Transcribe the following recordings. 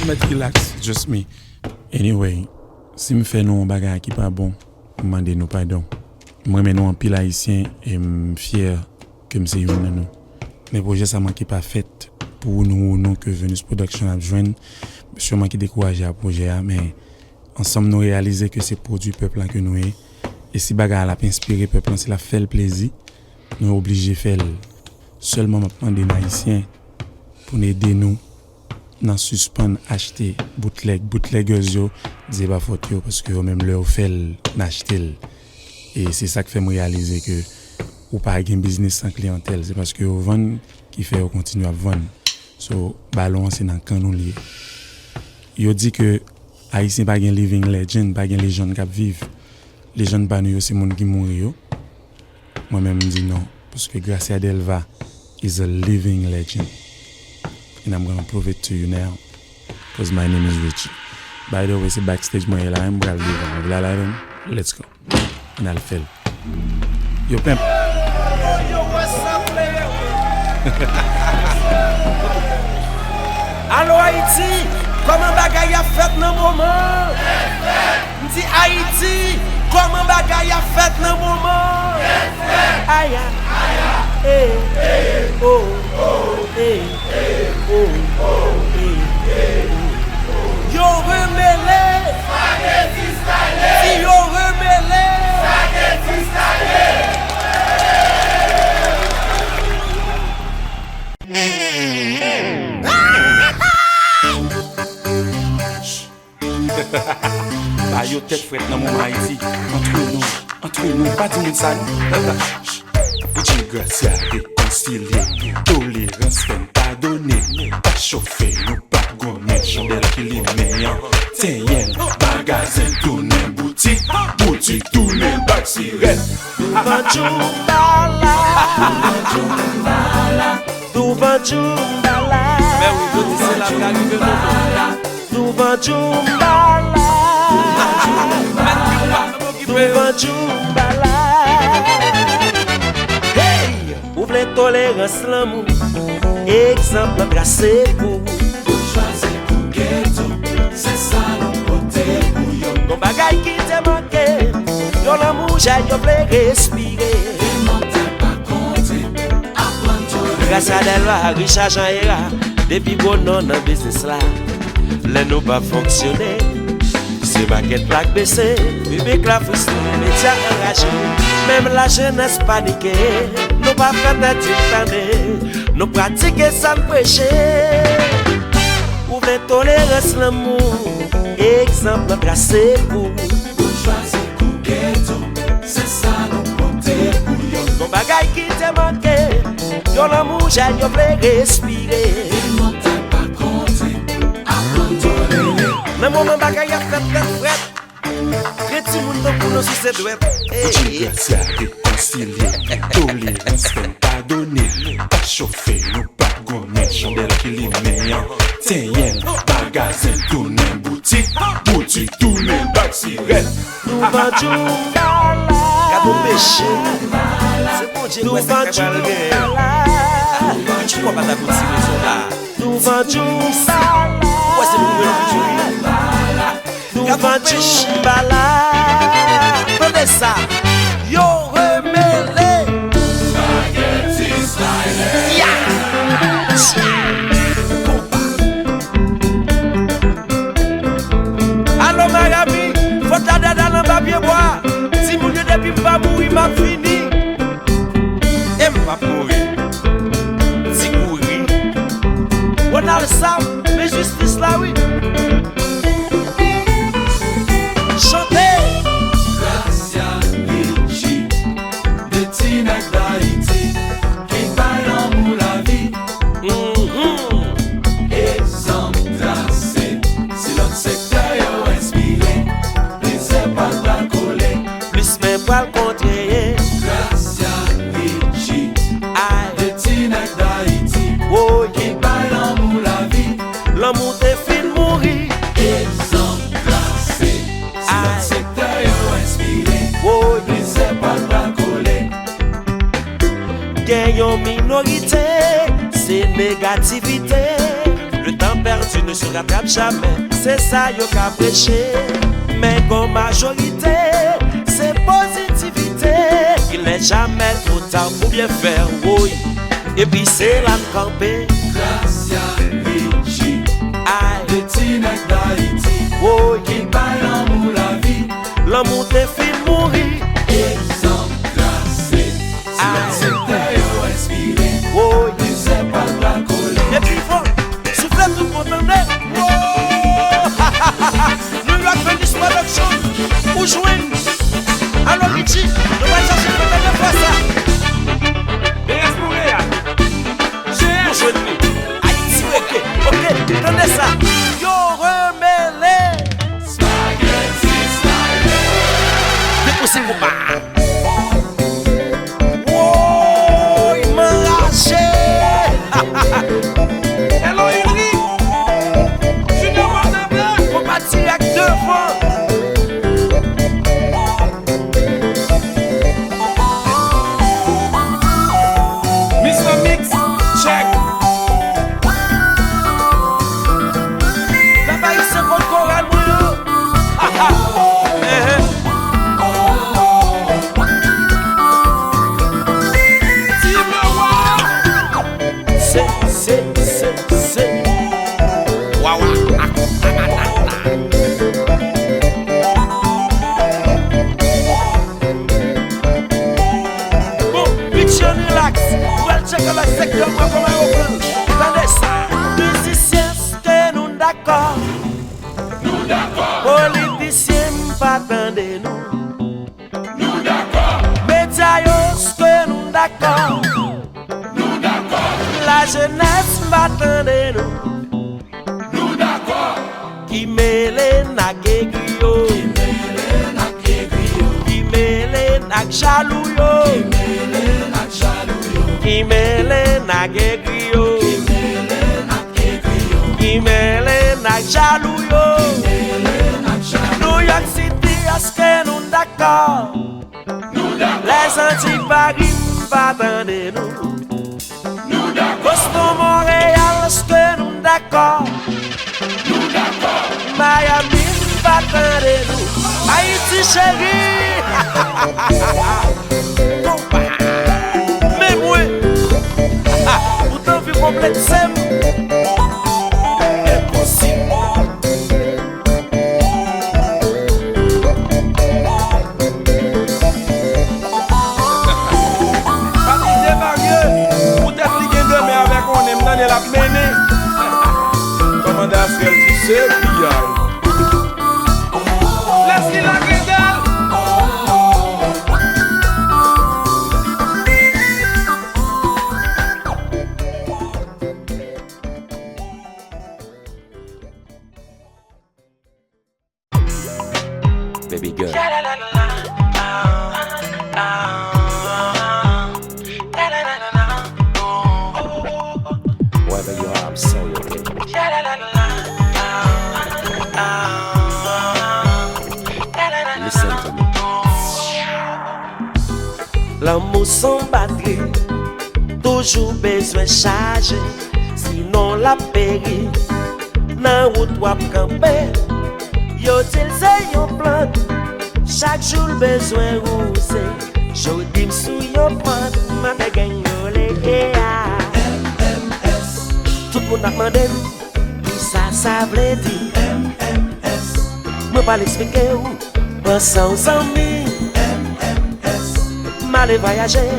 mettre relax, just me. Anyway, si me fait non bagage qui pas bon, demandez nous pardon. Moi mais nous en pile haïtien et fier que me c'est une nous. Mais projet ça manquait pas fait pour nous que Venus Production a joindre. Sûrement qui décourager à projet mais ensemble nous réaliser que c'est produit peuple que nous est et si bagage a inspiré peuple c'est la fait le plaisir. Nous obligé faire seulement demander haïtien pour aider nous dans suspendre acheter bootleggers yo dis pas faute yo parce que même leur fait n'acheter et c'est ça qui fait me réaliser que ou pas gain business sans clientèle c'est parce que au vend qui fait au continuer à vendre so ballon c'est dans canon lié yo dit que haïtien pas gain living legend pas gain légende qui vivent les jeunes pas nous c'est monde qui mourir yo moi même dis non parce que Gracia Delva is a living legend. And I'm going to prove it to you now because my name is Richie. By the way, c'est backstage moi là, I'm going to leave. Let's go. And I'll fill. Yo, pimp. Yo, what's up, player? Allo Haïti, comment bagaille a fait dans moment? M'di Haïti, comment bagaille a fait dans moment? Aïe, aïe, oh, oh, oh, yo remêlé, spaghetti style. Si yo remêlé, spaghetti style. Bah yo tête frette dans mon Haïti, entre nous, pas du monde ça nous. Richie Gracia réconcilié, tolérance fait pardonner, pas chauffer, nous pas gommer, chandelle qui les meilleurs. Tiens, magasin tourné, boutique tourné, bac sirène. Touva Jumbala. Mais oui, je dis c'est la blague de nous. Touva Jumbala. Touva Jumbala. Hey, ouvrez tolérance l'amour. Exemple tracé pour choisir pour ghetto, c'est ça l'emporter pour yo. Mon bagaille qui te manqué, yo l'amour j'ai yo voulais respirer. Et non t'es pas compté, apprendre tout. Grâce à Delva, Richard Jean Hera, depuis bon non dans business là, les nous pas fonctionner. C'est maquette plaque baissée, public la frustré, médias enragés, même la jeunesse paniquée. Nous pas fait d'être nous pratiquer sans prêcher. Ouvrez tolérance l'amour, exemple tracé pour choisir pour ghetto, c'est ça l'emporter pour yo. Mon bagaille qui te manqué, yo l'amour j'ai yo voulais respirer. Et non t'es pas compté, apprendre tolérer. Mais mon bagaille a fait fret. Petit monde pour nous si c'est douette. Richie Gracia réconcilié, tolérance fait pardonner, pas chauffer, nous pas gommer, chandelle qui les meilleurs. Tiens, magasin tourné, boutique tourné, bac sirène. Touva Jumbala. Gado péché. C'est bon Dieu, Touva Jumbala. Tu crois pas ta boutique là? Touva Jumbala. Ouais, c'est pour Touva Jumbala. Prenez ça. Yo remêlé. Spaghetti style. Allô ma amie, faut ta dada dans papier bois. Si mon Dieu depuis pas mourir m'a fini. Et m'a mourir. Si courir. On a le sang, mais justice là oui. Chanter. Gracia Richie, des Tinac d'Haïti, qui baillent l'amour la vie. Exemple tracé, si l'autre secteur est inspiré, les épaules pas collées. Plus même pas le contraire. Gracia Richie, Aïe. des Tinac d'Haïti, Oh, qui baillent l'amour la vie. l'amour te fin mourir. Exemple tracé, si l'autre secteur est inspiré, Oh, les épaules pas collées. gagne en minorité, c'est négativité. Le temps perdu ne se rattrape jamais. C'est ça yo qu'a prêché. Mais comme majorité, c'est positivité. Il n'est jamais trop tard pour bien faire, oui. Et puis c'est la campée. Gracia Ricci, Aïe, le Tinek d'Haïti, oui. qui baille l'amour la vie. L'amour te fait mourir. Exemple glacé, si le secteur respiré, Oui. ne sait pas de la colère. Et puis faut souffler tout le monde en l'air. New York Venice Production. Où jouer? Alors Richie, nous allons chercher peut-être fois ça. Où jouer de lui? Haïti, ok, tenez ça. Yo remêlé. Spaghetti, Dépoussez pour pas. Oh, il m'a lâché. Hello Henry. Junior Wardeblanc. Faut pas tirer avec devant. Mr. Mix, check. La baille c'est votre chorale, C'est. Waouh. Bon, picture relax. Well, check le secteur, moi, comment on prend. Attendez ça. Musiciens, que nous d'accord. Nous d'accord, Politiciens, pas attendez nous. nous d'accord, Médias, que nous d'accord. nous d'accord, La jeunesse, pas attendez nous. nous d'accord. Qui mêle na gegrio. Qui mêle na jaloux yo. Qui mêle na gegrio. Qui mêle na jaloux yo. New York City, est-ce que nous d'accord? Les Antilles, Paris, pas attendez nous. Boston, Montréal, est-ce que nous d'accord? Miami, pas attendez nous. Haïti, chérie. Mais moi, pourtant, vie complète, c'est impossible. La mener. Commandant Askel qui sait, laisse-lui la guédale. Baby girl. Wherever you are, I'm sorry, okay? Listen to me. L'amour sans batterie, toujours besoin charger, sinon la péri. Nan route wap camper, yo til se yon plante, chaque jour besoin rouse. Jodi m'sou yon plante, ma de gang yo le MMS. Tout moun ap mande qui ça vle di MMS. Mwen pa l'explique ou, pensan ou zanmi MMS. Male voyager,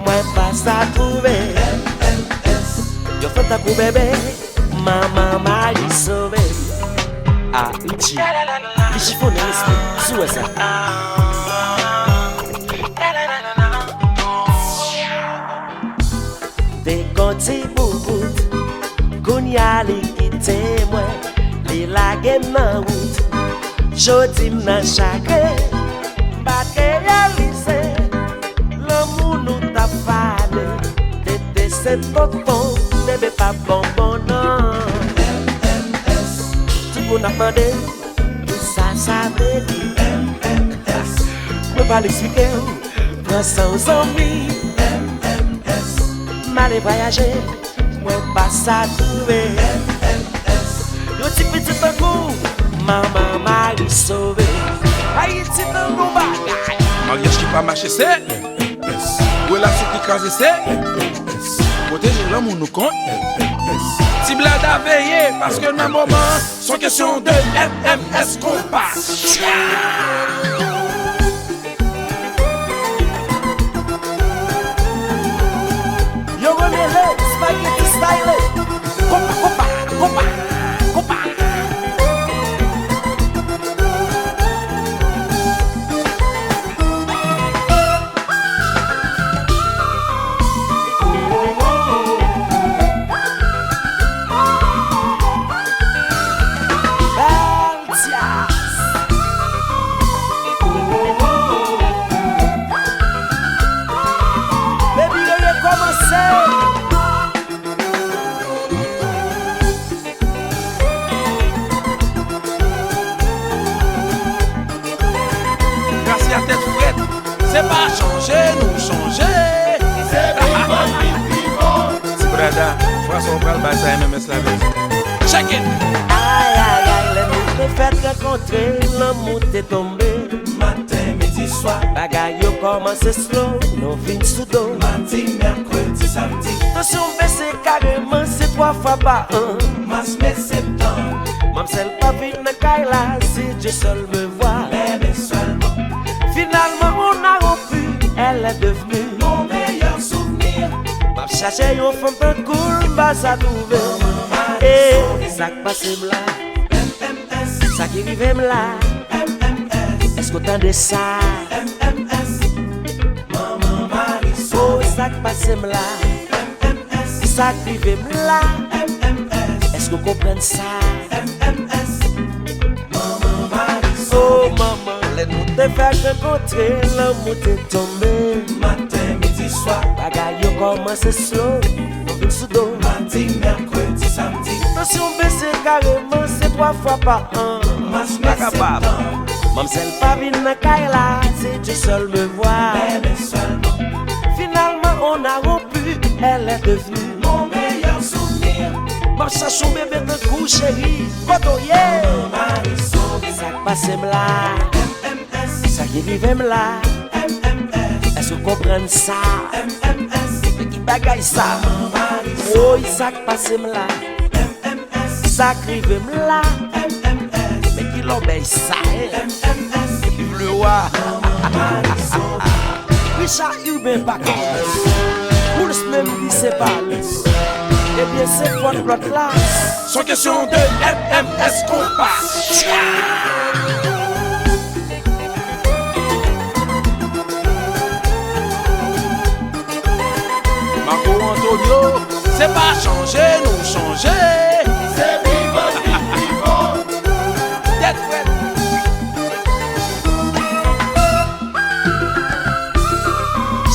mwen pa sa trouve MMS. Yo fèt ta pou bébé, maman m'a dit sauvé. Ah, Uchi, les chiffons de l'esprit, sous ça. Des gantis boubout, kounya li kite mwen, li lage nan route. Jodi m'nan chagre, mbake réalisé, l'amour nous t'a fade. T'étais c'est tonton, bébé pas bonbon non. On a demandé ça veut dire MMS. Je vais pas l'expliquer. Prends sans envie MMS. M'aller voyager, moi pas ça trouver MMS. Maman Marie sauvé. Haïti dans nos bagailles. Mariage qui pas marché, c'est relation qui crase, c'est protéger l'homme ou nous compte. Si blade à veiller, parce que dans le moment, sans question de MMS qu'on passe. Yo remele, spaghetti style. Compa, compa, compa, compa. C'est pas changer, nous changer. C'est vivant. Si brada, François on parle de ça MMS la veste. Check it. Aïe aïe aïe, les mots te fait rencontrer, l'amour t'est tombé. Matin, midi, soir, Bagaille yo commence slow, non fin sous dos. mardi, mercredi, samedi, Tension baissée carrément, c'est 3 fois par an. mars, mai, septembre, Mamselle pas vite na kaila, si Dieu seul me voit. bébé seulement, Finalement on a rompu, elle est devenue mon meilleur souvenir. m'a cherché yon femme peu cool, bah ça trouvé. Et ça qui passe là, MMS, ça qui vive là. MMS, Est-ce qu'on t'en de ça? MMS, maman Marie Oh, ça qui passe là, MMS, ça qui vive là. MMS, Est-ce qu'on comprend ça? MMS, maman Marie Oh maman, les nous te fait rencontrer, l'amour t'est tombé. matin, midi, soir, Bagaille yo commence slow, on vient sous dos. mardi, mercredi, samedi, Tension baissée carrément, c'est 3 fois par an. mars, mai, septembre, Mamselle pas vine na kaila, c'est Dieu seul me voit. bébé seulement, Finalement on a rompu, elle est devenue mon meilleur souvenir. M'a cherché un bébé de coup chéri, koto yeah. Marie sauvé, Ça qui passe là, MMS, ça qui vive là. MMS, Est-ce que vous comprenez ça? MMS, Mais qui bagaille ça? Marie Oh, ça qui passe là, MMS, ça qui vive là. MMS, Mais qui l'obéit ça? MMS, Vive le roi. Marie sauvé. Richard Hubin pas Pouls même dit c'est pas eh bien c'est votre l'autre là. Sans question de MMS qu'on passe. Marco Antonio, c'est pas changer, nous changer. C'est vivant, vivant. Tête faite.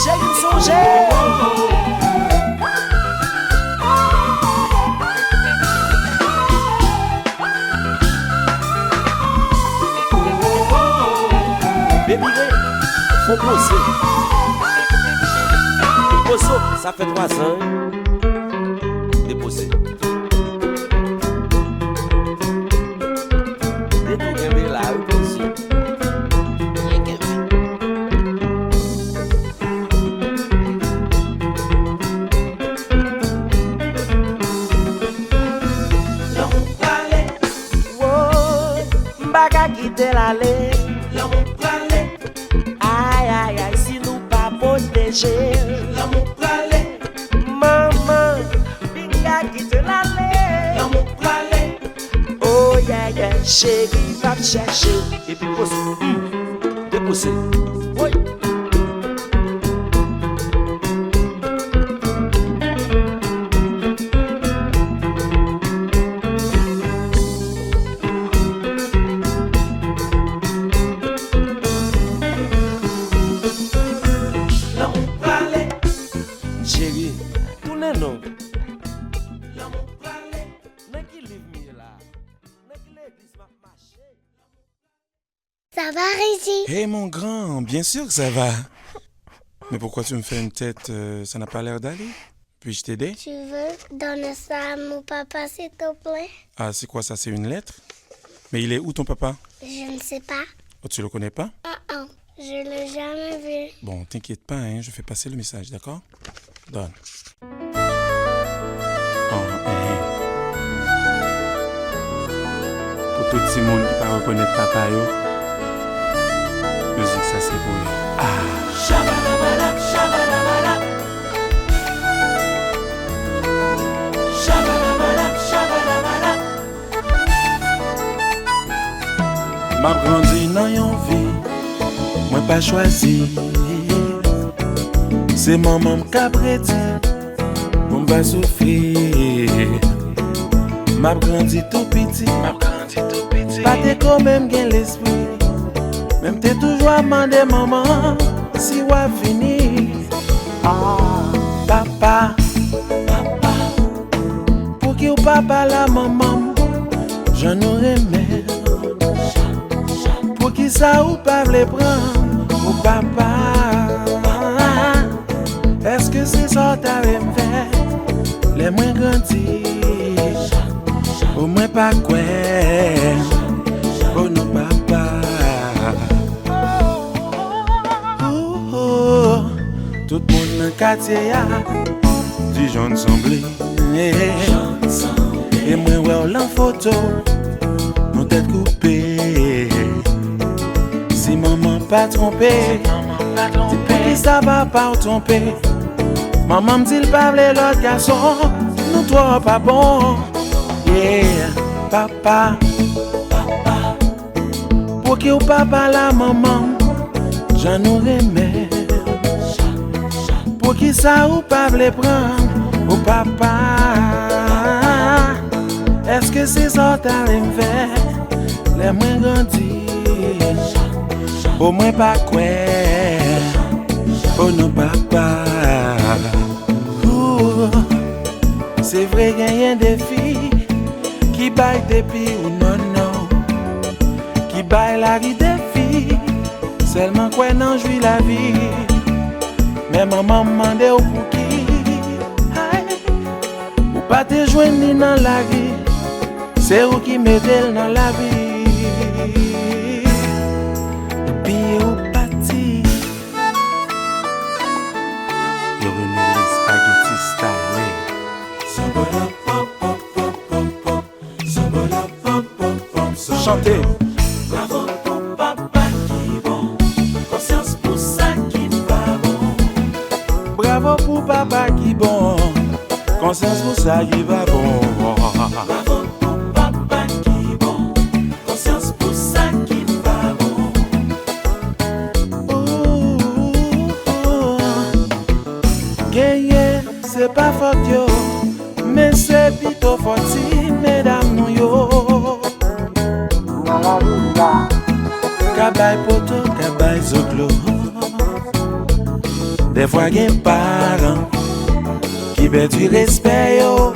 J'ai une songée. Baby, faut poser. Poso, ça fait 3 ans. Déposer. Détourner là, poser. L'homme parlé, Wow, m'baga quitter l'allée. l'homme parlé, Aïe, aïe, aïe, si nous pas protéger. l'homme parlé, Maman, binga quitte l'allée. l'homme parlé, Oh, yeah, yeah, chérie, va me chercher. Et puis, pose, déposer. Oui. l'homme parlé, Chérie, tournez non. l'homme parlé. N'est qui livre mieux là? N'est qui l'église m'a marché? Ça va, Régie? Hé mon grand, bien sûr que ça va. Mais pourquoi tu me fais une tête, ça n'a pas l'air d'aller? Puis-je t'aider? Tu veux donner ça à mon papa, s'il te plaît? Ah, c'est quoi ça, c'est une lettre? Mais il est où ton papa? Je ne sais pas. Oh, tu le connais pas? Je l'ai jamais vu. Bon, t'inquiète pas, hein, je fais passer le message, d'accord? Donne. Pour tout le monde qui ne pas reconnaître papa, musique, ça c'est pour eux. Shabba-dabba-dab, shabba-dabba-dab. Shabba-dabba-dab, shabba-dabba-dab. M'a grandi dans yon vie, moi pas choisi. C'est maman m'ka prédit, on va souffrir. M'a grandi tout petit, pas t'es quand même gain l'esprit. Même t'es toujours à demander maman si ou a fini. Papa, pour qui ou papa la maman, j'en aurais aimé. Pour qui ça ou pas vle prendre ou papa? Est-ce que c'est ça t'avais fait? Les moins grandis, au moins pas quoi? Oh non papa. Tout le monde dans le quartier a du jaune semblé. Et moi ouais en photo, nos têtes coupées. Si maman pas trompé, c'est qui ça va pas tromper. Maman me dit pas l'autre garçon, nous trois pas bon. Yeah, papa, pour qui ou papa la maman, j'en aurais aimé. Pour qui ça ou pas vle prendre au papa? Est-ce que c'est ça t'as fait? Les moins grandis, au moins pas quoi? Oh non papa. C'est vrai qu'il y a des filles qui baillent des filles ou non non, qui baillent la vie des filles seulement quoi non jouit la vie. Mais maman m'a demandé au pour qui, ou pas te joindre ni dans la vie, c'est où qui m'aide dans la vie. Et puis ou parti, Il remet les spaghettis stylés. chantez. Bravo pour papa qui bon, conscience pour ça qui va bon. Bravo pour papa qui bon, conscience pour ça qui va bon. Bravo pour papa qui bon, conscience pour ça qui va bon. Gagner, c'est pas faute yo, mais c'est plutôt faute si mesdames nous yo. Kabay poto, kabay zoklo. Des fois gen parents qui perd du respect yo.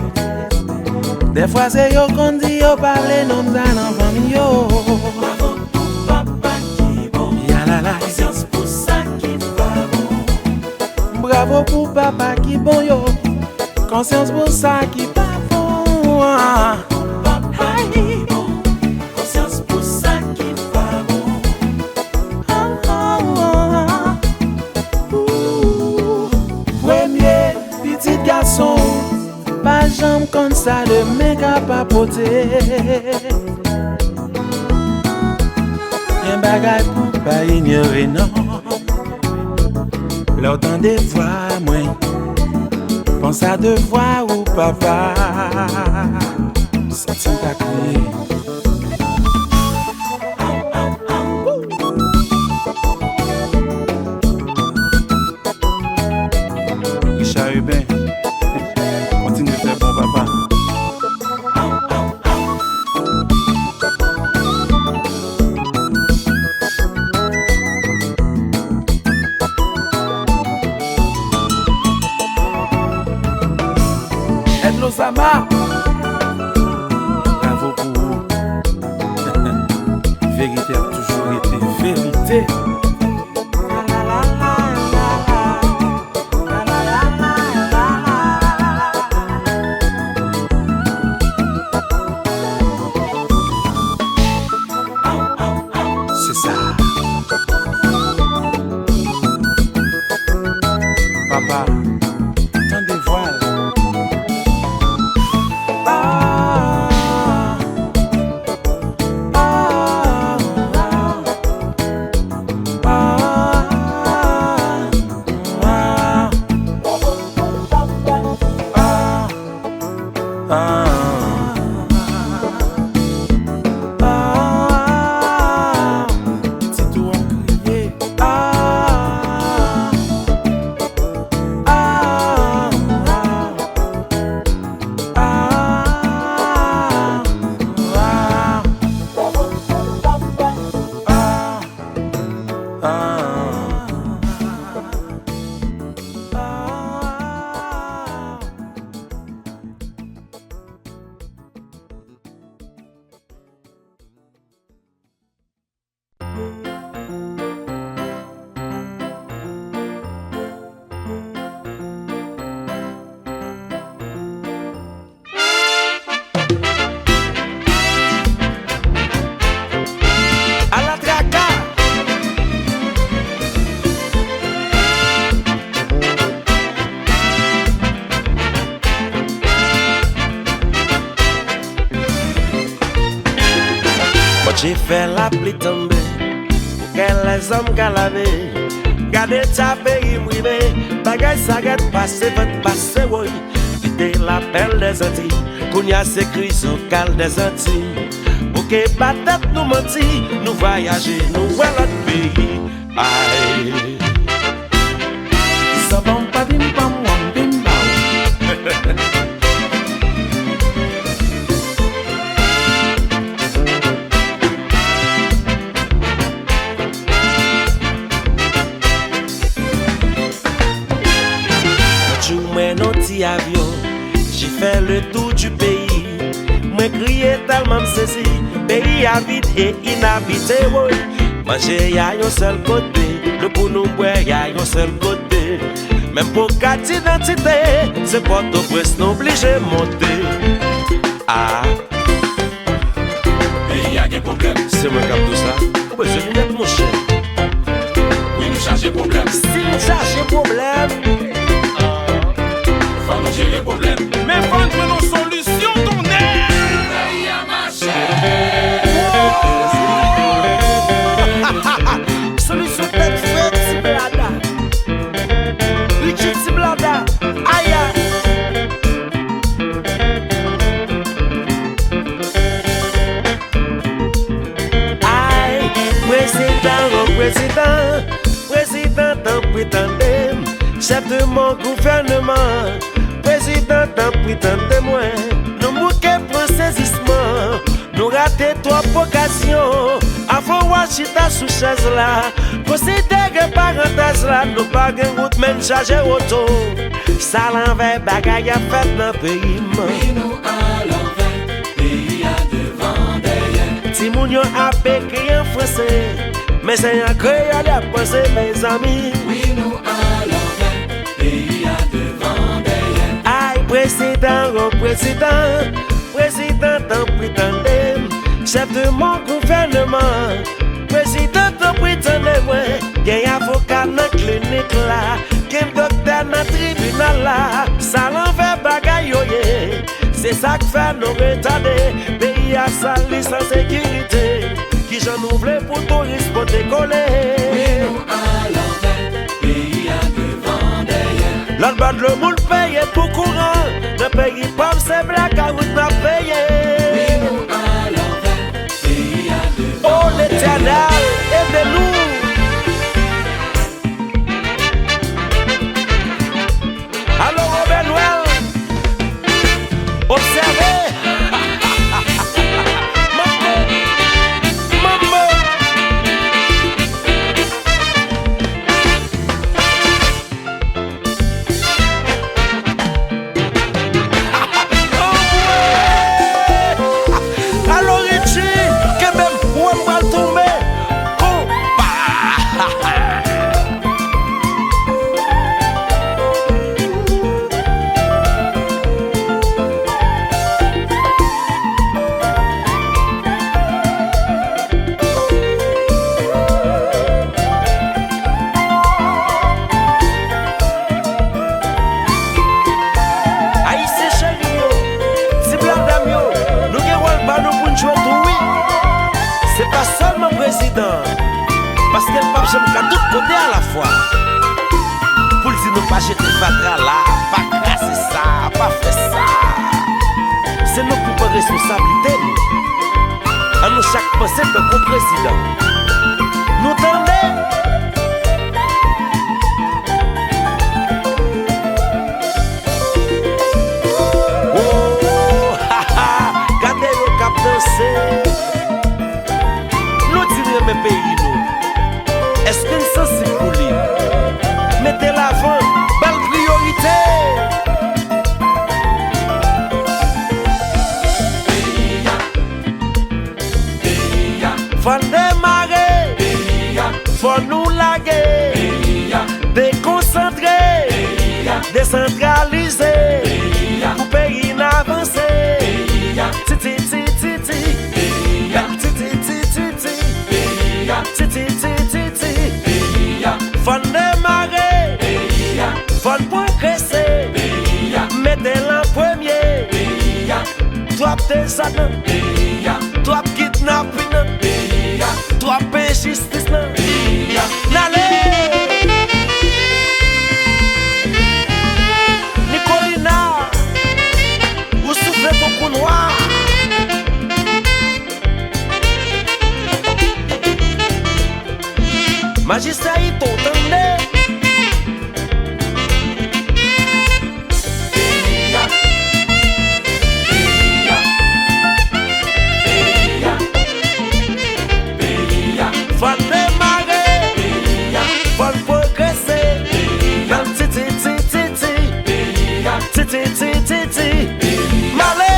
Des fois c'est yo qu'on dit yo parler non dans la famille yo. Bravo pour papa qui bon, Ya la la. conscience pour ça qui va bon. Bravo pour papa qui bon yo, conscience pour ça qui va bon. Papa qui bon, conscience pour ça qui va bon. Premier petit garçon, pas jambe comme ça de mec à papoter. Un bagage pour pas ignorer non. L'autant des voix moins, pense à deux fois ou papa. Ça tient à crier. Richard Hubin, continue de faire bon papa. Edlo Sama, bravo pour vous. Vérité a toujours été vérité. J'ai fait la pluie tomber pour que les hommes galavent. Gardez ta pays mouillé, bagay sa gâte passé, votre passé, oui. Quittez l'appel des Antilles, qu'on y a ces crises au cal des Antilles. Pour que patate nous mentit, nous voyager, nous voir l'autre pays. Aïe. Ça va pas bim bam wam bim bam. Avion, j'ai fait le tour du pays. Moi crié tellement me saisi, pays à vide et inhabité. Oui. Manger y'a un seul côté, le pour nous boire y'a un seul côté. Même pour carte d'identité, c'est pas tout presse non obligé de monter. Ah, Et y a des problèmes. c'est moi qui ai tout ça. Oh ben je viens de mon cher. Oui, nous cherchons problème. Si nous cherchons problème. Faut nous gérer problème. Mais vendre nos solutions, ton air. Solution tête faite, si blada. Richard, si blada. Aïe. Aïe, président, t'en prétendez. Chef de mon gouvernement, président, t'en prétendez moi. Nous manquons pour saisissement. Nous ratons trois occasions. Avant Washita sous chaise là. Considère parenthèse là. Nous pas de route même chargé auto. Ça l'envers bagaille à fait dans le pays. Oui, nous à l'envers, pays à devant derrière. Timounio a écrit en français. Mais c'est un créole à penser mes amis. Oui, nous à l'envers, pays à devant derrière. Aïe, président, oh président, président, t'en prétendez. Chef de mon gouvernement, président, t'en prétendez, ouais. Y'a un avocat dans la clinique là, y'a un docteur dans le tribunal là. Ça l'envers bagaille, oh yeah. C'est ça que fait nous retarder. Pays à sali sans sécurité. Qui j'en ouvre pour touristes pour décoller. Oui, nous à l'envers, pays à devant derrière. L'autre bas de le moule paye pour courant. Le pays pauvre c'est black à route n'a payé. Oui, nous à l'envers, pays à devant Oh l'Éternel, aidez-nous. Alors Robert Noël, observez. Parce qu'elle pas j'aime qu'à tout côté à la fois. Pour le dire nous pas jeter fatra là, pas casser ça, pas faire ça. C'est nos plus bonnes responsabilités nous. À nous chaque pensée que le président. Nous tendez. Oh, haha, gardez le cap danser. Mes pays nous. Est-ce qu'une sensible pour lui? Mettez l'avant, belle priorité. Faut démarrer, faut nous laguer, déconcentrer, décentraliser, pour pays n'avancer. Faut démarrer, faut progresser, mettez-la en premier. Toi t'es ça, toi kidnapping. justice nan. Nale Nicolina ou souffle ton coup noir. Magistrat il t'entendait. Faut démarrer, faut progresser. Dans ti Malé.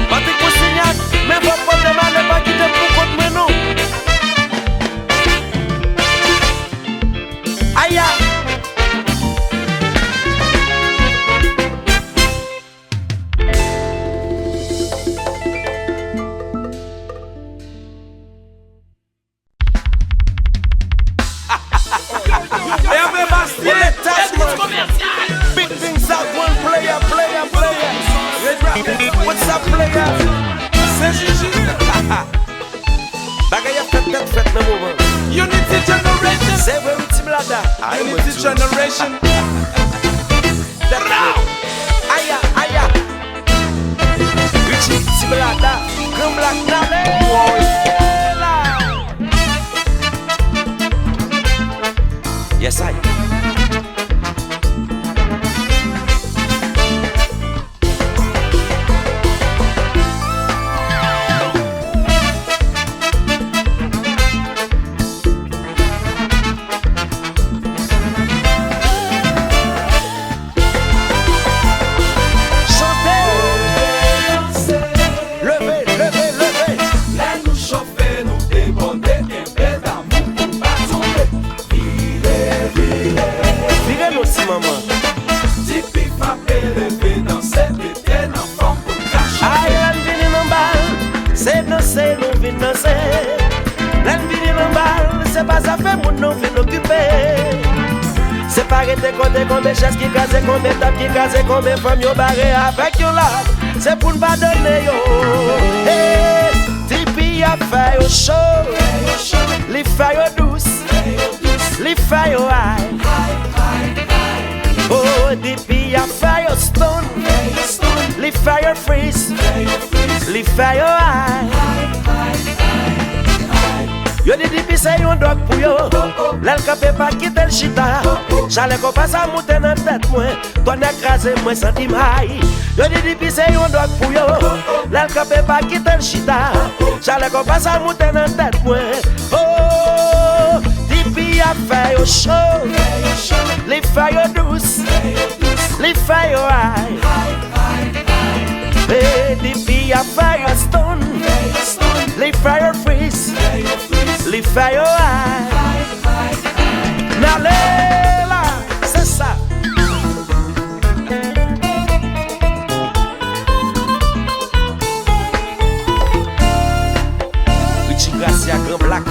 Patrick Poussignac, mais faut pas demander pas quitter pour contre nous. Aïe. Big things out, one player. Red Rapid, what's up, player? C'est Gigi. Bagay a fait le moment. Unity Generation. C'est vrai, Petit Blada. Unity Generation. Aïe. Petit Blada. Grand Black Nale. Yes, I. C'est pas ça fait mon nom fait l'occuper. C'est pas arrêter combien chaises qui casent, combien tables qui casent, combien femmes yo barré avec yo là. C'est pour ne pas donner yo. Hey, Tipeee a fait yo chaud, li fait yo douce, li fait yo high. Oh, Tipeee a fait yo stone, li fait yo freeze, li fait yo high. Yo di Tipeee c'est yon dog pou yo. L'el kapé pas quitter le chita. J'allais qu'on passe à monter dans tête moi. Toi n'écraser moi sans dim high. Yo di Tipeee c'est yon dog pou yo. L'el kapé pas quitter le chita. J'allais qu'on passe à monter dans tête moi. Oh, Tipeee a fait yo chaud. Li fait yo douce. Li fait yo high. Hey, Tipeee a fait yo stone. Li fait yo freeze. Li fait yo high. Nalela, c'est ça. Richie Gracia, Grand Black.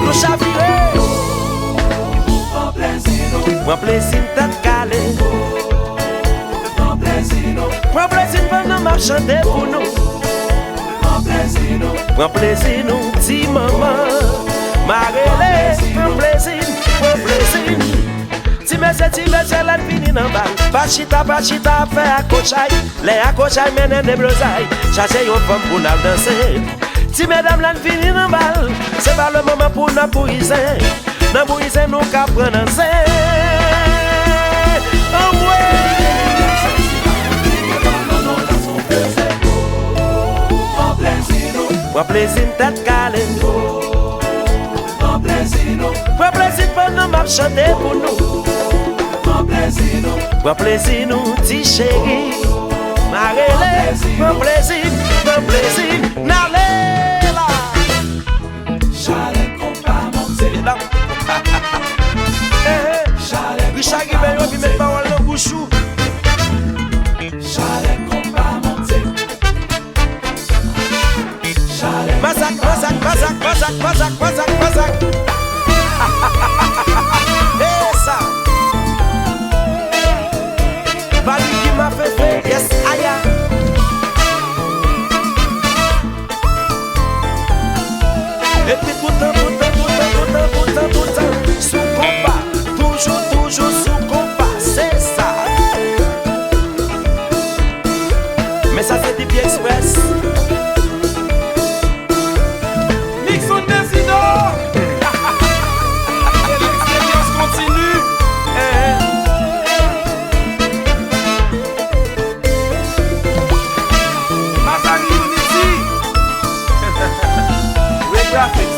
Nous chavirons. Prends plaisir d'être calé. Prends plaisir pour nous marchander pour nous. Prends plaisir nous, petit maman. Marele, prends plaisir. Ti mese la fini nan bal. Pas chita, fait à cochaille. Les à cochaille mènen des brosailles. Chasse yon femme pour nous danser. Ti mesdames la fini nan bal. C'est pas le moment pour nous bouiser. Nan bouiser nous ka prendre en scène. Prends plaisir tête calée. Prends plaisir pour nous m'a chanter pour nous. Prends plaisir nous ti chéri. Marele, prends plaisir. N'allez là. Chalet qu'on va monter. Richard Guibert qui met parole dans bouchou. Chalet qu'on va monter. Massacre. Et ça. Bali qui m'a fait, yes, aya. Express. Nixon Décideur. Et l'expérience continue. Masari Unity. Red Graphics.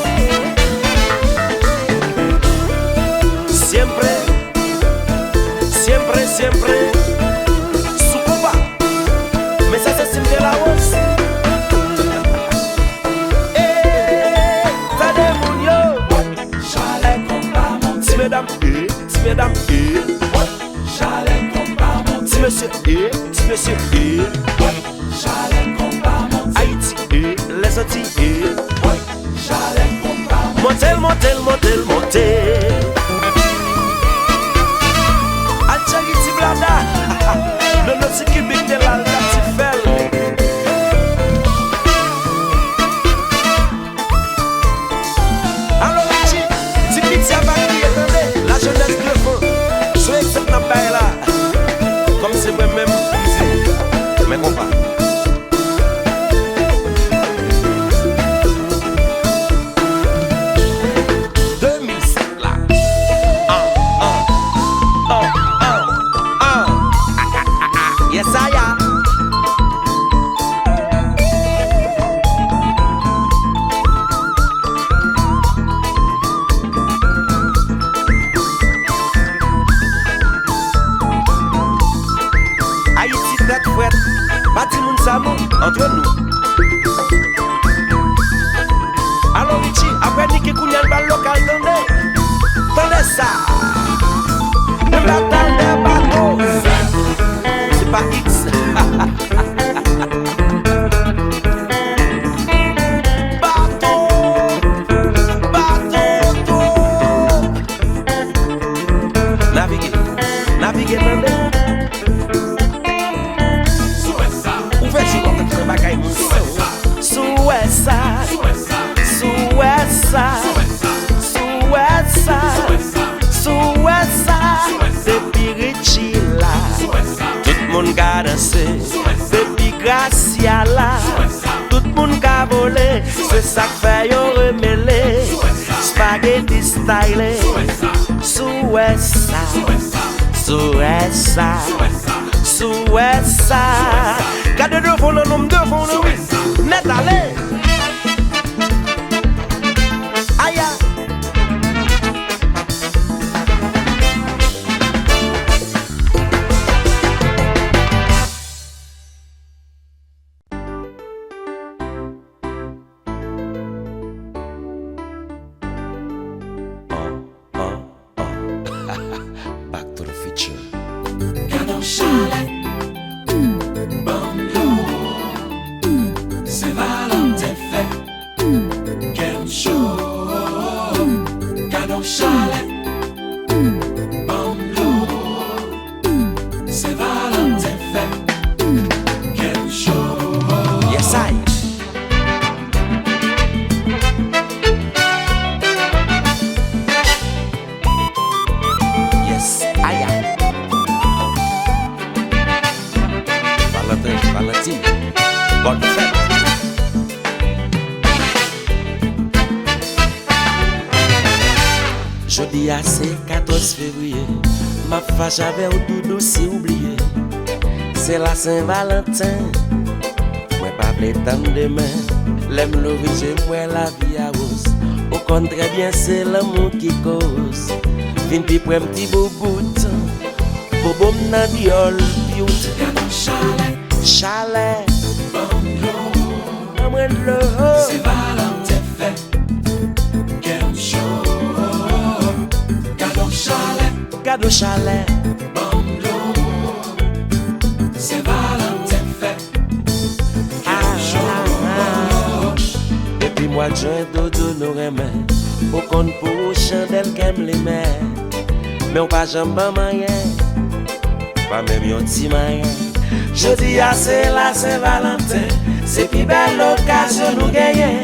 Siempre, siempre, siempre. Sucuba. Mais ça c'est de la hausse. Tade moun yo. Chalet combat mon Ti mesdames, ti mesdames, chalet combat mon ti monsieur, ti monsieur, chalet combat mon Haïti, les Antilles, chalet combat montel, montel, montel, montel. Alchari ti blada, le noti kibik de la ti fel. Alors Richie, ti piti a bakri etende, la jeunesse de fond. Jouer cette napaille là, comme c'est moi-même musique, mais compas. Yes, I am. Haïti tête fouette, bâti moun samou entre nous. Alors Richie, après Niki Kounyan bal local tendez ça. Le bataille des bateaux. C'est pas X. Bateau, bateau, naviguer, naviguer dans les. Ouverture dans notre bagaille moun. Souessa, Souessa, Souessa, Souessa, depuis Richie là. Tout moun ka danse, depuis Gracia là. Tout moun ka volé, c'est ça que fait yon remêlé. Spaghetti style, Souessa, Souessa, Souessa. Gade devant le nom devant le oui, net allez. Aya. Back to the future. Cadeau chalet, bungalow, c'est Valentin fait, quel show. Cadeau chalet, bungalow, c'est Valentin fait, quel show. Yes, I. Yes, I am. Valentin, bonne fête. Jeudi à c'est 14 février, ma fâche avec au doudou si oublié. C'est la Saint-Valentin, moi pas les temps demain. L'aime l'origine, moi la vie à rose. Au contraire bien c'est l'amour qui cause. Vin pi prem ti bobout, bobo m'nan diol piot. Cadeau chalet, Chalet, bungalow, amwen lo. c'est Valentin fait, quel show. Cadeau chalet, Cadeau chalet, bungalow, c'est Valentin fait, quel show. Depuis mois de juin, dodo nous remet. Au compte pour chandelle qu'aime les mères. Mais on pas jamais moyen, pas même yon ti moyen. Jeudi à c'est la Saint-Valentin, c'est plus belle occasion nous gagner.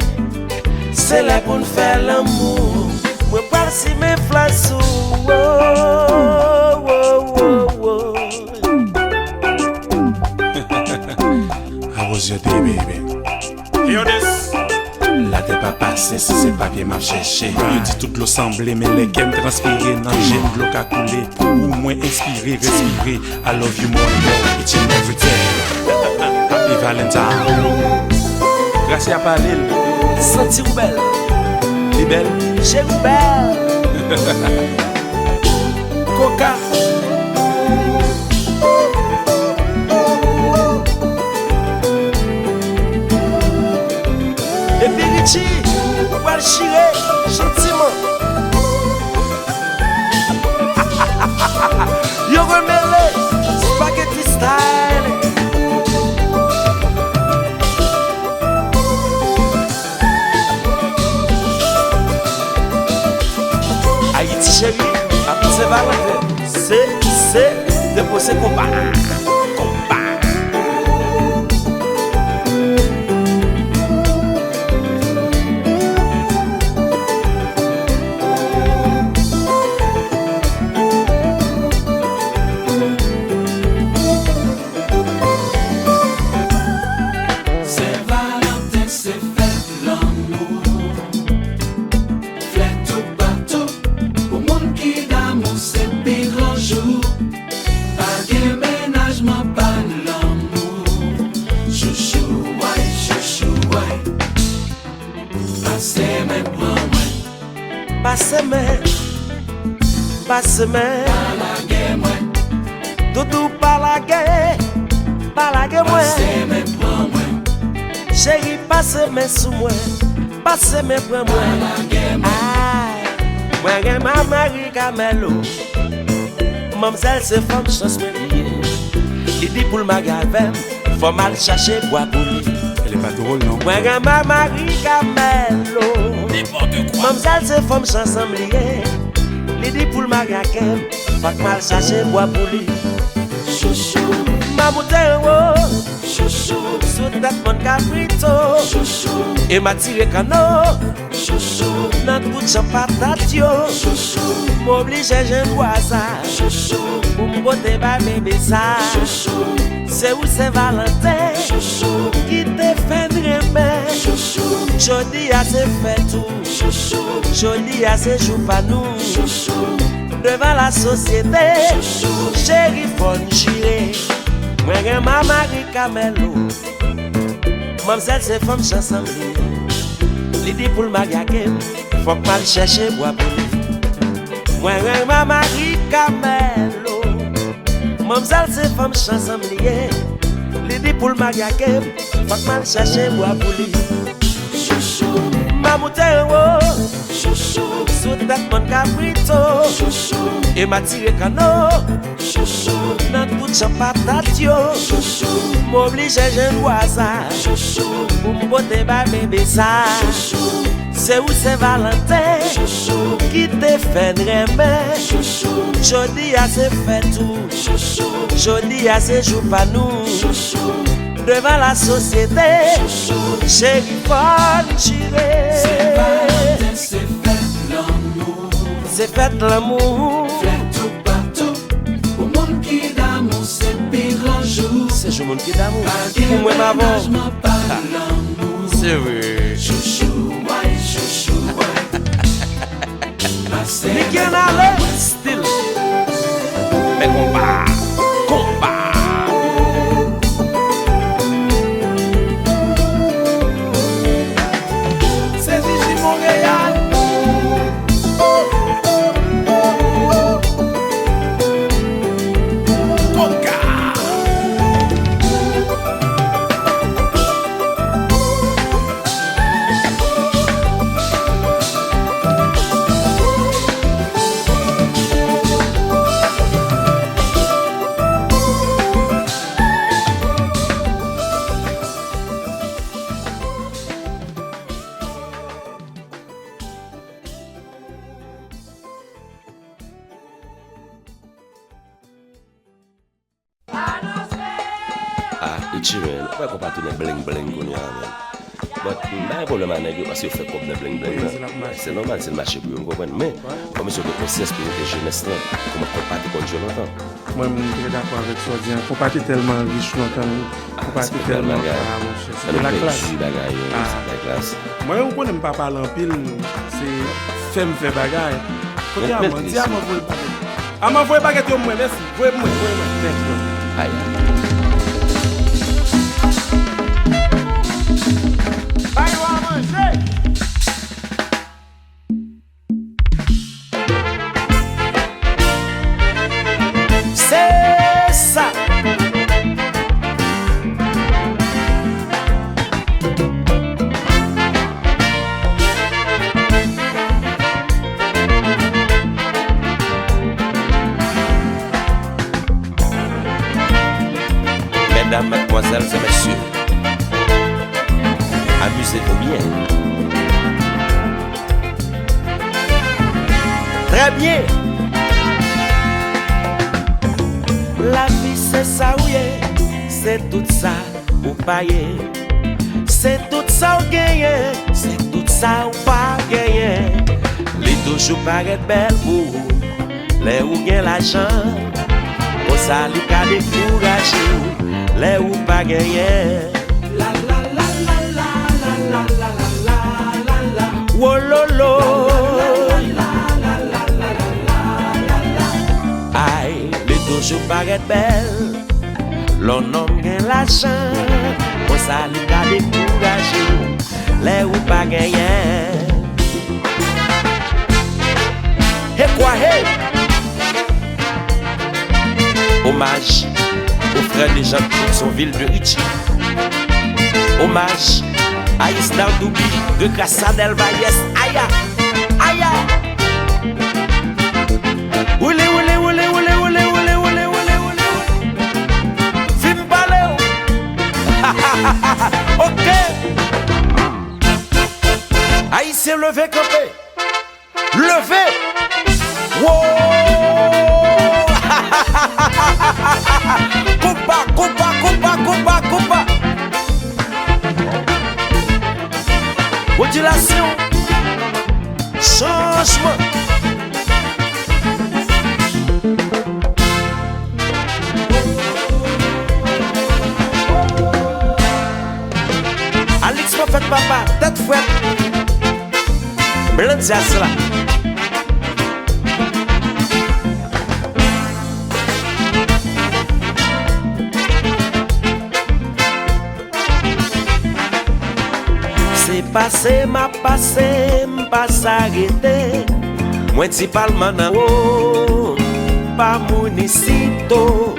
C'est là pour nous faire l'amour. Moi pas si mes flashs sous. I was cause you day, baby. Hear this? La t'es pas passé si c'est papier m'a cherché. Yo dit tout l'eau semblé, mais les games transpiré dans j'ai de l'eau qu'à couler. Ou moins inspiré, respirer. I love you more and more, each and every day. Happy Valentine. Grâce à Palil. Senti ou belle, T'es belle. j'ai ou belle. Coca. Et puis Richie, on va le chirer gentiment. Yo remêlé, spaghetti style. Haïti chérie, après c'est Valentin. C'est déposer combat. C'est Valentin, c'est fête l'amour. Fête tout partout. Pour monde qui d'amour, c'est pire un jour. Pas de ménagement, pas l'amour. Chouchou, ouais, chouchou, ouais. Passez mes bras, ouais. Passe mes, Palagé, moi. doudou palagé moi. Passez mes bras, moi. Chérie, passe mes sous moi, passe mes bras moi. Palagé, moi. Aïe, moi j'ai ma Marie Camelo. Mamzelle c'est femme chance me lier. Il dit pour le magasin, faut mal chercher bois pour lui. Elle est pas drôle, non? Moi j'ai ma Marie Camelo. Mamzelle c'est femme chance me lier. Il dit pour le magasin, faut mal chercher bois pour lui. Chouchou, Ma bouteille oh, chouchou, sous tête mon caprito. chouchou, Et m'a tiré cano. chouchou, Nan tout chan patat yo. chouchou, M'oblige jen bois ça. chouchou, Pour m'bote ba bébé ça. chouchou, C'est où c'est Valentin chouchou, qui te fait dremer. chouchou, Jodi a se fait tout. chouchou, Jodi a se joue pas nous. chouchou, Devant la société, chéri fon chire. Moi gen ma Marie Camelo. Mamzelle c'est femme chanson lié. Li dit pour le magasin, faut que mal chercher bois pour lui. Moi gen ma Marie Camelo. Mamzelle c'est femme chanson lié. Li dit pour le magasin, faut que mal chercher bois pour lui. chouchou, Ma bouteille oh, chouchou, sous tête mon caprito. chouchou, Et m'a tiré cano. chouchou, Nan tout chan patat yo. chouchou, M'oblige jen bois ça. chouchou, Pour m'bote ba bébé ça. chouchou, C'est où c'est Valentin chouchou, qui te fait dremer. chouchou, Jodi a se fait tout. chouchou, Jodi a se joue pas nous. chouchou, Devant la société, chéri fon c'est chire. Valentin, c'est fête l'amour. C'est fait l'amour. Fête tout partout. Pour monde qui d'amour, c'est pire un jour. C'est je monde qui d'amour. Pas de Pour moi ma bon. ménagement, pas l'amour. C'est vrai. Chouchou, ouais, chouchou, ouais. Passez Ni qui en a still. Mais combat. C'est Gigi Montréal. Coca. Ichi men, wè kon pa toune bling bling koun ya men. But mwen problem an neg yo parce yo fè kop de bling bling nan. C'est normal, c'est le marché pou yo, m kompren. Men, kon mè sou de proses pou yo te jeunesse lan, kon mè kon pati kon jò lontan. Moi, je suis d'accord avec ça. On pas tellement riche longtemps. On pas tellement c'est de la classe. La classe. Moi, je ne connais pas parler en pile. C'est faire bagaille. Côté à moi, dis à moi, vous baguette. À moi, vous baguette, moi, merci. Vous moi. Aïe. C'est ça. Mesdames, mademoiselles et messieurs, amusez-vous bien. Très bien. La vie c'est ça ou yé, c'est tout ça ou pas yé. C'est tout ça ou gagné, c'est tout ça ou pas gagné. Les toujours paraît belle pour les ou gagne l'argent. Pour ça les cas découragé, les ou pas gagné. La la la la la la la la la la. Wololo. Aïe, les toujours paraît belle. L'on nomme gagne l'argent. Pour ça les cas découragé, les ou pas gagné. Et quoi, hey? Hommage aux frères des gens de son ville de Richie. Hommage à Isdar Doubi de Casa del Valles. Aïe, aïe. Oulé. Vim balé. Ok. Haïtien levé campé. Levé. Wow. Coupa. Modulation. Changement. Alex Moffat papa, tête fouette. Blanc jazz là. Passé, m'passe arrêté. Moi ti parlement nan haut, pas municito.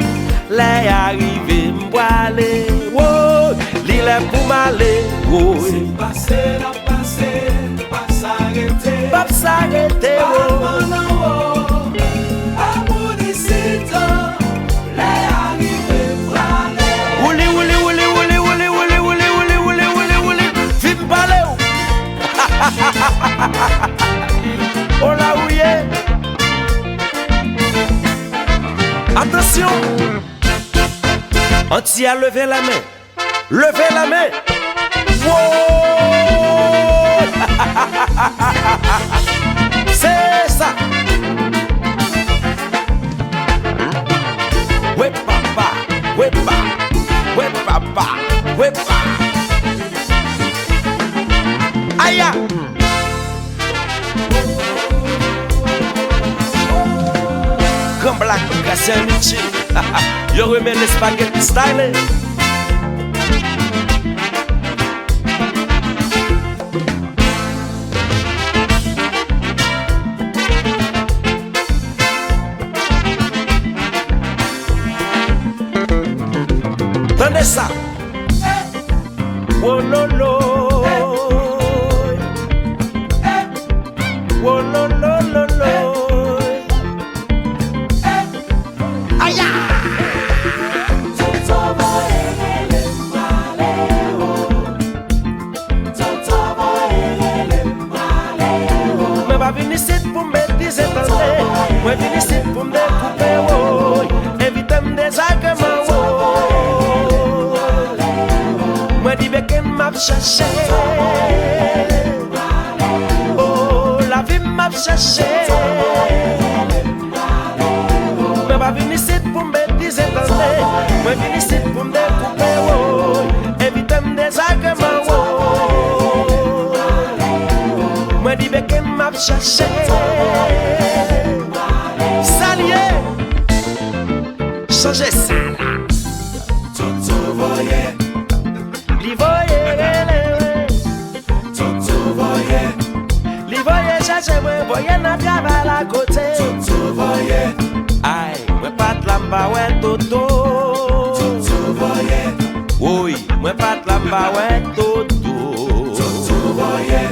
Les arrivé m'boile, oh, li lè pou m'aller, oh. C'est passé, pas s'arrêter, oh. Parlement nan haut, pas municito. Les arrivé m'boile. Ouli. Vim balé. Oh là où y est. Attention. Anti a levé la main. Levez la main. Wow. C'est ça. Ouais papa. Aïe. Comme Black Cassianici. Yo remet les spaghetti style. Tendez ça. Oh lolo. Oh lolo. Aïe. Mais va venir ici pour me désétendre. Moi venir ici pour me découper. Évite-moi des arguments. Moi dis que m'a cherché. Oh la vie m'a cherché. Mais va venir ici pour me m'ap chercher. Salier, changer ça là. Toto voye, Li voye, Toto voye, li voye chercher moi, voye n'a travail à côté. Toto voye, Aïe, moi pas de lamba ouais toto. Toto voye, Oui, moi pas de lamba ouais toto. Toto voye,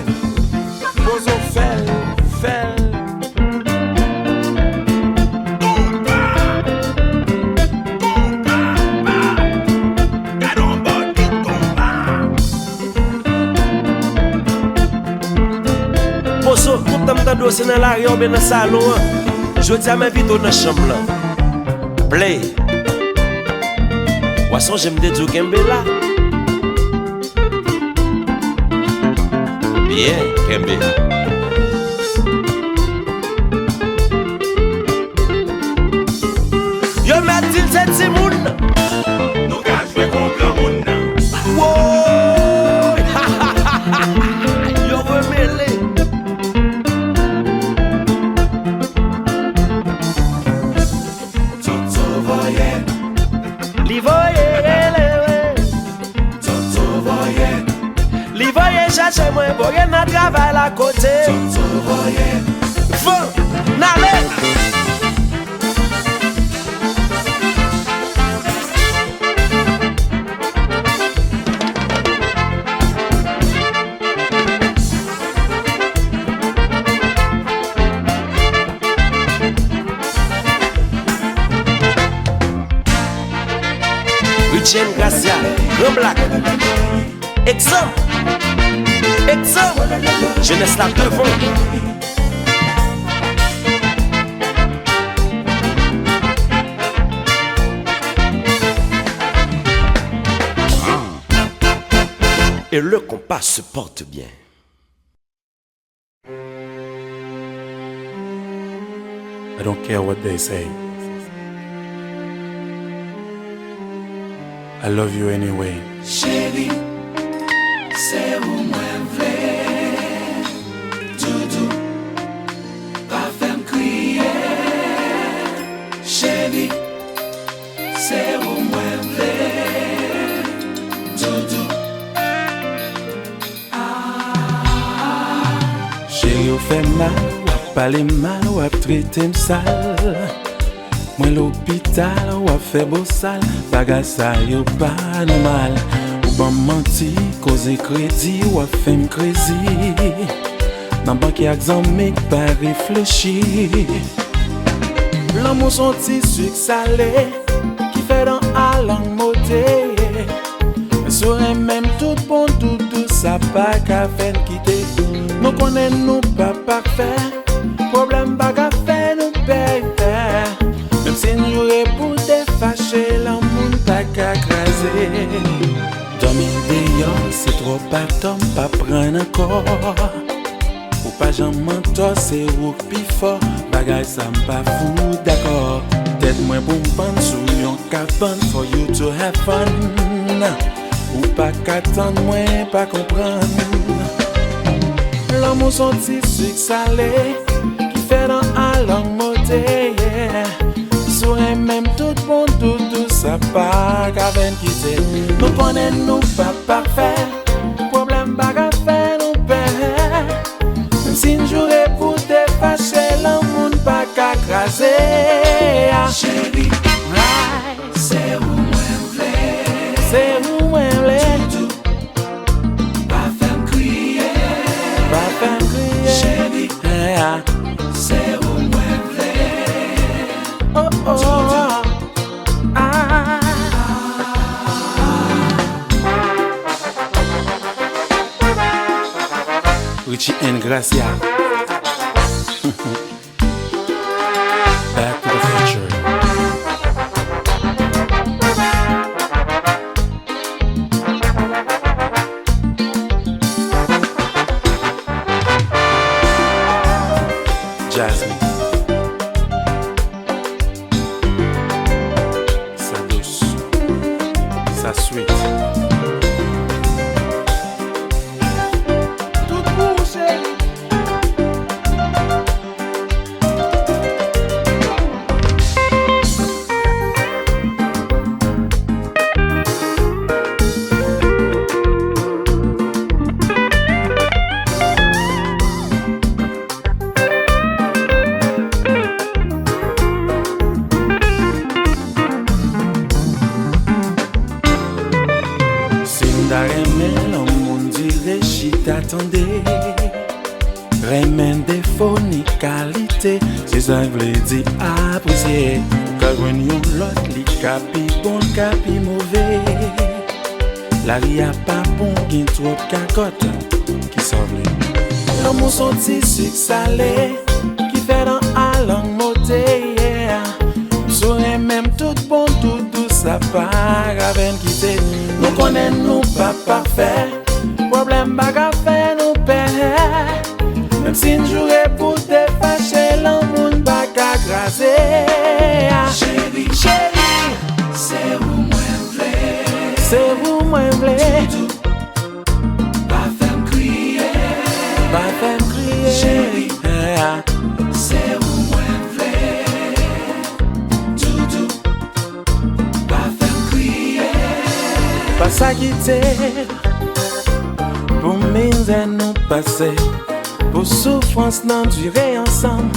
Bozo fel, fel. Bozo, tout tam ta dossier dans la rue ou bien dans le salon. Je dis à mes vite dans la chambre là. Play. Poisson, j'aime des du Kembe là. Bien, Kembe. Yo met-il cette Timoun? nous ka jouer contre le monde. Wow! Yo remêlé. Toto voye, Li voye, Toto voye, li voye chercher moi, voye n'a travail à côté. Toto voye, Faut, n'allez. Richien Garcia, Grand Black. Exemple. Exemple. Jeunesse là devant. Et le compas se porte bien. I don't care what they say. I love you anyway. chérie, c'est où moi vle, doudou, pas fait m'crier. Chérie, c'est où moi vle, doudou. Chérie, ou fait mal, ou a parlé mal, ou a traité m'sale. Moi l'hôpital, ou a fait beau sale, bagay sa yo pas normal. Ou ban menti, cause crédit, ou a fait m'crazy. Nan banque examique, pas réfléchi. L'amour son petit sucre salé, qui fait dans à langue motée. Mais serait même tout bon, tout doux, ça pas qu'à faire quitter. Nous connaissons nous pas parfait, problème pas qu'à faire nous payer. Même si nous pour te fâcher, l'amour pas qu'à craser. Dormir dehors, c'est trop pas tom, pas prendre encore. Ou pas j'en mentor, c'est ou pis fort. Bagay ça m'pas fou, d'accord. Tête moi pour m'pendre sous yon cabane, for you to have fun. Ou pas qu'attendre, moi pas comprendre. L'amour son petit sucre salé, qui fait dans à langue motée. Sourire même tout bon, tout doux, ça pas qu'à venir quitter. Nous connaissons nous pas parfait, problème pas qu'à faire nous paix. Même si nous jouons pour te fâcher, l'amour pas qu'à craser. Chérie, c'est où moi vle, C'est où moi vle, doudou, pas fait m'crier. pas faire crier. Chérie, c'est où moi vle, Oh oh, ah. Richie and Gracia. Back to the future. Jasmine. Sa douce. Sa sweet. Tout pour chérie. t'attendais. Remen défaut ni qualité, c'est ça que vle di apprécier. Quand on yon lot li capi bon capi mauvais. La vie a pas bon gen trop cacotte qui semble. L'amour son ti sucre salé qui fait dans a langue moté. Sourire même tout bon tout doux ça pas grave quitter. Nous connaît nous pas parfait. Problème baga fait nous perd. Même si nous jouons pour te fâcher, l'amour n'a pas grasé. Chérie, chérie, c'est où moi v'lais. C'est vous moi v'lais. Pas faire crier. Pas faire crier. Chérie, c'est où moi v'lais. Doudou, pas faire crier. Pas ça quitter. Pour misère nous passer. Pour souffrance n'en durer ensemble.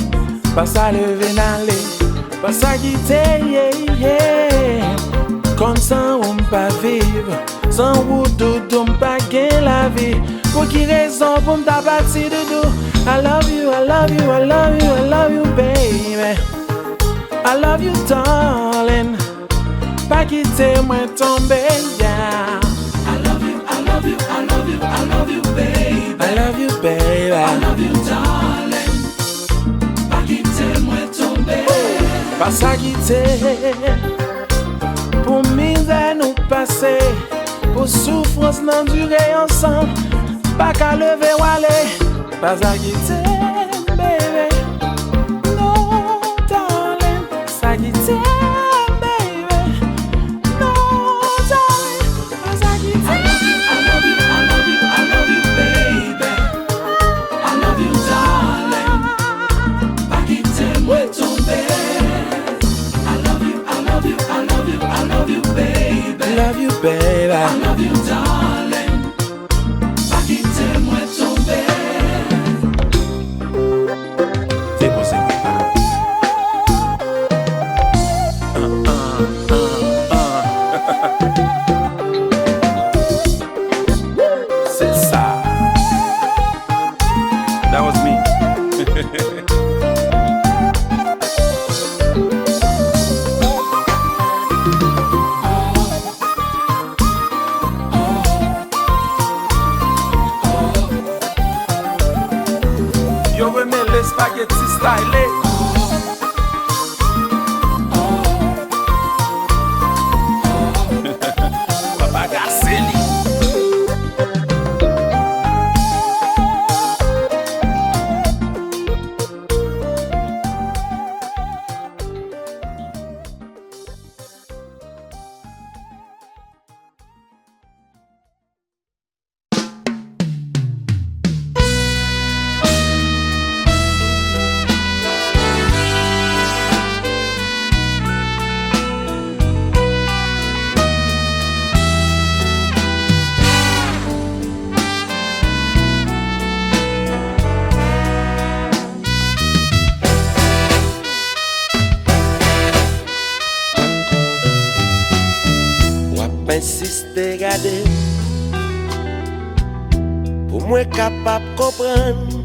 Pas ça lever n'aller. Pas ça quitter, yeah, yeah. Comme ça on pas vivre. Sans vous doudou m'pas gain la vie. Pour qui raison pour m'ta bâti doudou. I love you, I love you, I love you, I love you baby. I love you darling. Pas quitter moi tomber, yeah. I love you, I love you, I love you, I love you baby. I love you baby. I love you darling. Pas quitter moi tomber. Pas ça quitter. Pour misère nous passer. Pour souffrance n'en durer ensemble. Pas qu'à lever ou aller. Pas ça quitter, baby. No, darling. Ça quitter, baby. No, darling. Pas ça quitter. I love you, I love you, I love you baby. I love you darling. Pas quitter moi tomber. I love you, I love you, I love you, I love you baby. Love you, baby. I love you darling. Pas quitter moi tomber. C'est possible. C'est ça. That was me. Yo remets les spaghettis stylés. Papa Garcelli. Insiste garder pour moi capable comprendre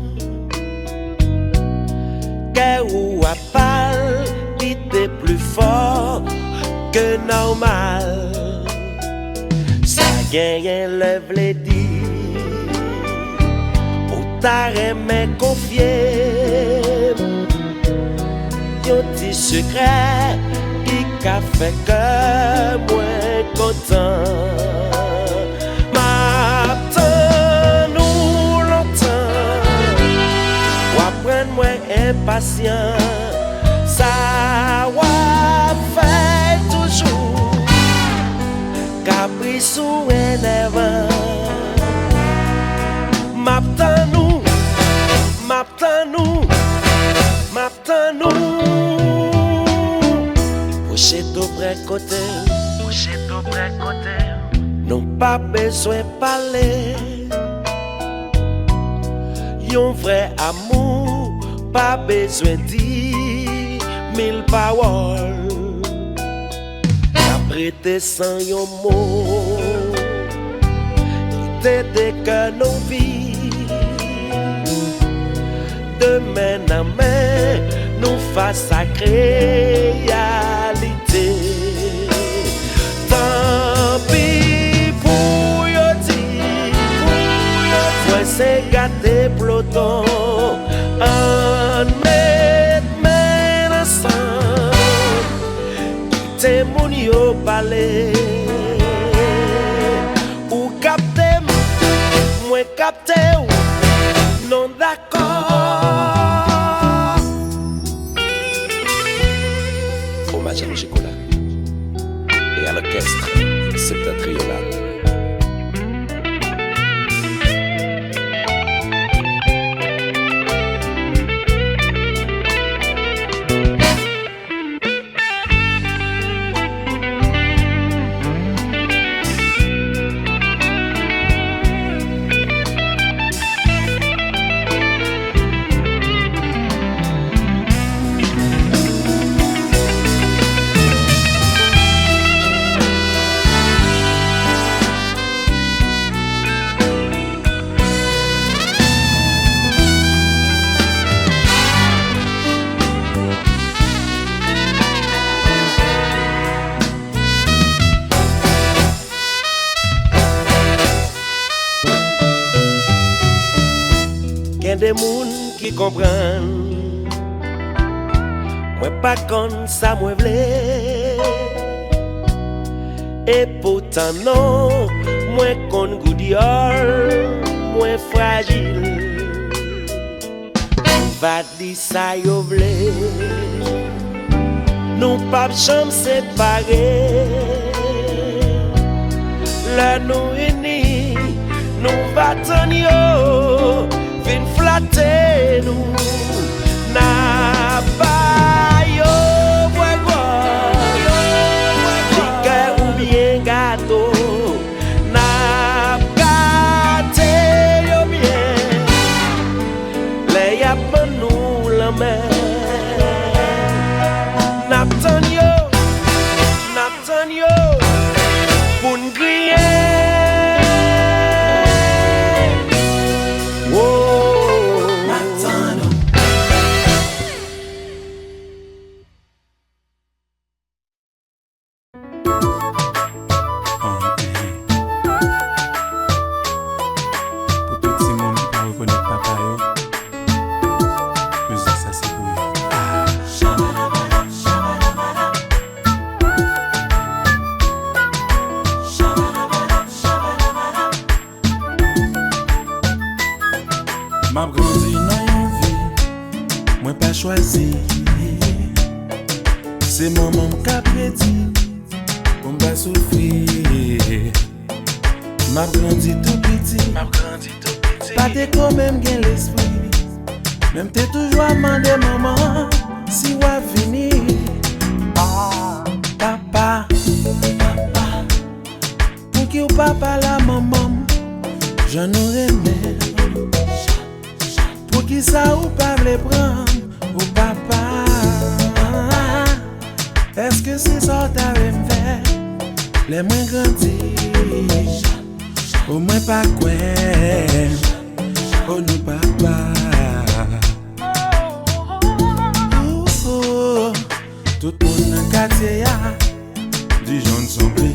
que ou a parle il était plus fort que normal. Ça gagne lève les dit ou t'a aimé confier yon petit secret qui qu'a fait que moi content. M'attend nous longtemps ou apprendre moi impatient. Ça va faire toujours caprice ou énervant. M'attend nous, m'attend nous, m'attend nous. Pocher tout près côté, pocher tout près côté. Non pas besoin de parler. Yon vrai amour, pas besoin de dire mille paroles. Prêter sans yon mot, quitter des que nos vies. de main en main, nous face à réalité. Tant pis pour yo dire, moi c'est gâté peloton, en met main ensemble, quitter mon yo parler, ou capter, moi capter, non d'accord. Fromage à au chocolat et à l'orchestre septentrional. Des moun qui comprennent, moi pas comme ça moi vle, et pourtant non, moi con goudiol, moi fragile, va di ça yo vle, nous pas chambre séparés, là nous unis, nous va tenir. Vin flatter nous, n'a pas yo ticket ou bien gâteau, n'a gâté yo bien, les y'a pas nous la main, n'a tan yo, pour nous griller. M'a grandi dans une vie, moi pas choisi. C'est maman qui a prédit, on va souffrir. M'a grandi tout petit, pas de quand même gain l'esprit. Même t'es toujours à demander maman, si on va venir. Papa, pour qui ou papa la maman, j'en aurais aimé. Pour qui ça ou pas les prendre au papa? Est-ce que c'est ça t'avais fait? Les moins grandis, au moins pas quoi, oh non papa. Tout le monde dans le quartier a du jaune sombré.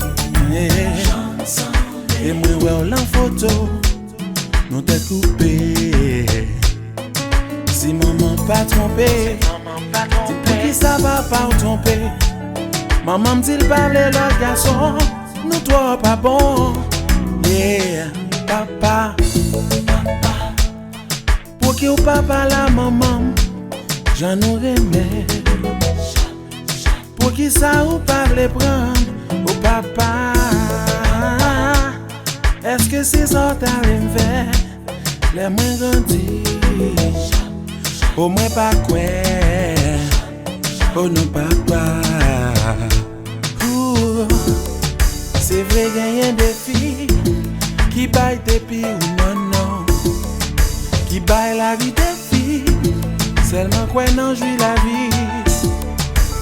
Et moi ouais en photo, nous t'es coupé. Si maman pas trompé, dis pour qui ça va pas tromper. Maman me dit pas l'autre garçon, nous toi pas bon. Yeah, papa. Pour qui ou papa la maman, j'en aurais aimé. Pour qui ça ou pas les prendre au papa? Est-ce que c'est ça t'as fait? Les moins grandis, au moins pas quoi, oh non papa. C'est vrai gagner des filles qui baillent des filles ou non non, qui baillent la vie des filles, seulement quoi non jouit la vie.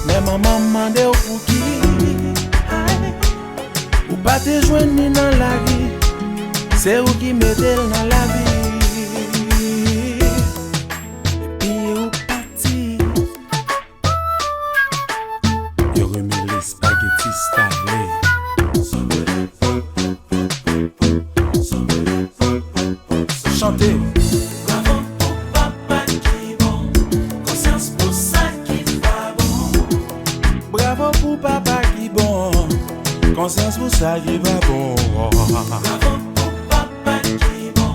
Mais maman m'a demandé pour qui, ou pas te joindre ni dans la vie, c'est où qui m'aide dans la vie. ça qui va bon. Bravo pour papa qui bon,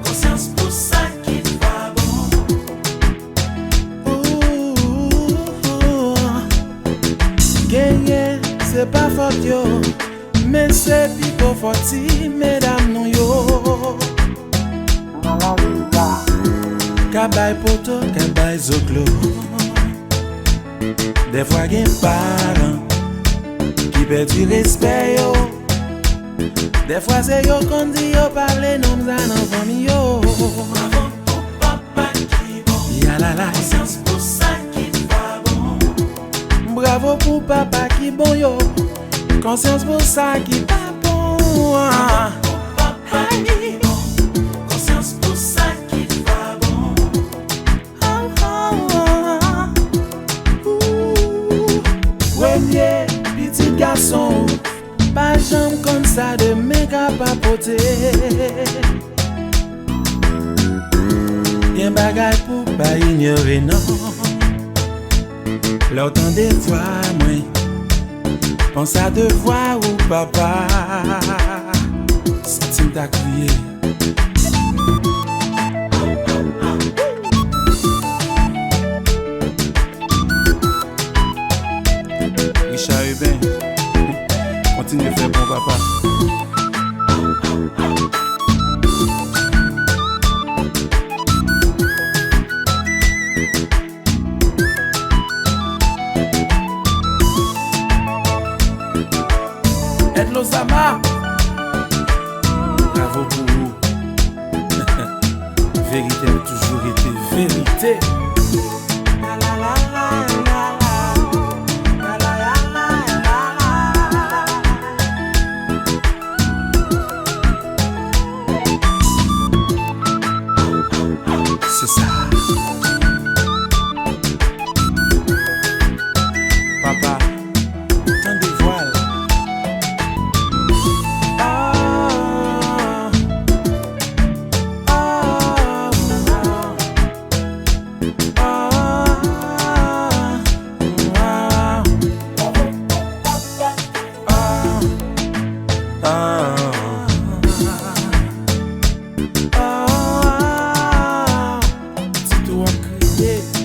conscience pour ça qui va bon. Gagner, c'est pas faute yo, mais c'est plutôt faute mesdames nous yo. Kabay poto, kabay zoklo. Des fois gen parents qui perd du respect yo. Des fois c'est yo qu'on dit yo parler nom ça dans famille yo. Bravo pour papa qui bon, Ya la la. conscience pour ça qui va bon. Bravo pour papa qui bon yo. Conscience pour ça qui pas bon. Papa qui bon, conscience pour ça qui va bon. Premier petit garçon, pas jambe comme ça de méga papoter. Y'a bagay pour pas ignorer non. L'autant des fois moi, pense à deux fois ou papa. Sentime ta crier. Richard Hubin, continue à faire bon papa. Edlo Sama, bravo pour vous. Vérité a toujours été vérité. C'est ça. Papa, tant de voiles. Si tu as crié.